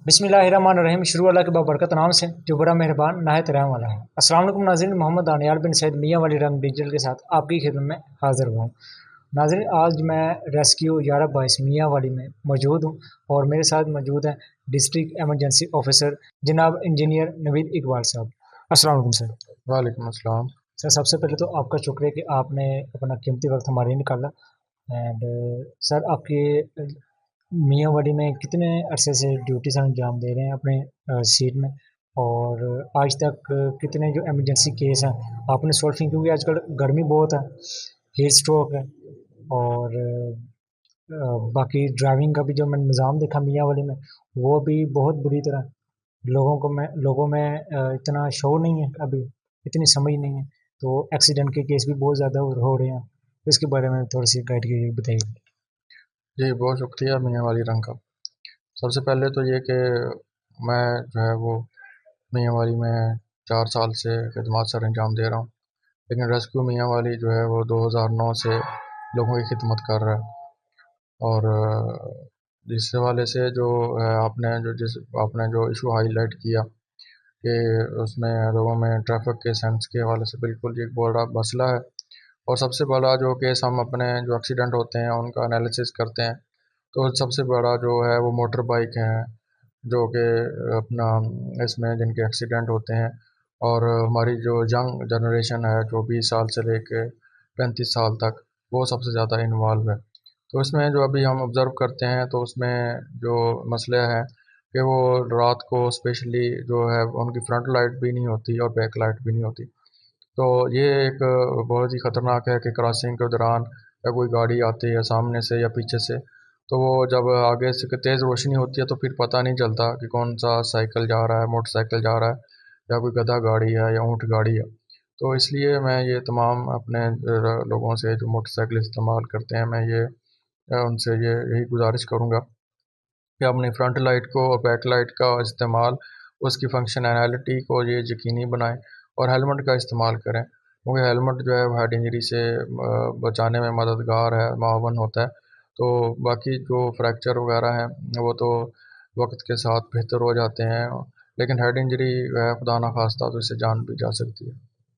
बिस्मिल्लाहिर्रहमानिर्रहीम। शुरू अल्लाह के बाबरकत नाम से जो बड़ा मेहरबान नहायत रहम वाला है। अस्सलाम वालेकुम नाज़रीन, मोहम्मद दानियाल बिन सैयद मियाँ वाली रंग डिजिटल के साथ आपकी खिदमत में हाजिर हुआ हूँ। नाज़रीन, आज मैं रेस्क्यू 11/22 मियाँ वाली में मौजूद हूँ और मेरे साथ मौजूद है डिस्ट्रिक्ट एमरजेंसी ऑफिसर जनाब इंजीनियर नवीद इकबाल साहब। अस्सलाम वालेकुम सर। वालेकुम अस्सलाम। सर, सबसे पहले तो आपका शुक्रिया कि आपने अपना कीमती वक्त हमारे लिए निकाला। एंड सर, आपके मियाँ वाली में कितने अरसे से ड्यूटी से अंजाम दे रहे हैं अपने सीट में, और आज तक कितने जो इमरजेंसी केस हैं आपने सॉल्व किए? क्योंकि आजकल गर्मी बहुत है, हीट स्ट्रोक है, और बाकी ड्राइविंग का भी जो मैंने निज़ाम देखा मियाँ वाली में वो भी बहुत बुरी तरह लोगों में इतना शोर नहीं है, अभी इतनी समझ नहीं है, तो एक्सीडेंट के केस भी बहुत ज़्यादा हो रहे हैं। तो इसके बारे में थोड़ी सी गाइड कीजिए, बताइए। जी, बहुत शुक्रिया मियाँ वाली रंग का। सबसे पहले तो ये कि मैं जो है वो मियाँ वाली में 4 साल से खिदमत सर अंजाम दे रहा हूँ, लेकिन रेस्क्यू मियाँ वाली जो है वो 2009 से लोगों की खिदमत कर रहा है। और जिस हवाले से जो है आपने जो इशू हाईलाइट किया कि उसमें लोगों में ट्रैफिक के सेंस के हवाले से बिल्कुल ये एक बड़ा मसला है। और सबसे बड़ा जो केस हम अपने जो एक्सीडेंट होते हैं उनका एनालिसिस करते हैं, तो सबसे बड़ा जो है वो मोटर बाइक हैं, जो कि अपना इसमें जिनके एक्सीडेंट होते हैं। और हमारी जो यंग जनरेशन है जो 20 साल से लेके 35 साल तक, वो सबसे ज़्यादा इन्वॉल्व है। तो इसमें जो अभी हम ऑब्ज़र्व करते हैं तो उसमें जो मसले हैं कि वो रात को स्पेशली जो है उनकी फ्रंट लाइट भी नहीं होती और बैक लाइट भी नहीं होती। तो ये एक बहुत ही ख़तरनाक है कि क्रॉसिंग के दौरान या कोई गाड़ी आती है सामने से या पीछे से, तो वो जब आगे से तेज़ रोशनी होती है तो फिर पता नहीं चलता कि कौन सा साइकिल जा रहा है, मोटरसाइकिल जा रहा है, या कोई गधा गाड़ी है या ऊँट गाड़ी है। तो इसलिए मैं ये तमाम अपने लोगों से जो मोटरसाइकिल इस्तेमाल करते हैं, मैं ये उनसे यही गुजारिश करूँगा कि अपनी फ्रंट लाइट को और बैक लाइट का इस्तेमाल, उसकी फंक्शनैलिटी को ये यकीनी बनाएं, और हेलमेट का इस्तेमाल करें, क्योंकि हेलमेट जो है वो हेड इंजरी से बचाने में मददगार है, मुआवन होता है। तो बाकी जो फ्रैक्चर वगैरह हैं वो तो वक्त के साथ बेहतर हो जाते हैं, लेकिन हेड इंजरी खुदा ना खास्ता तो इससे जान भी जा सकती है।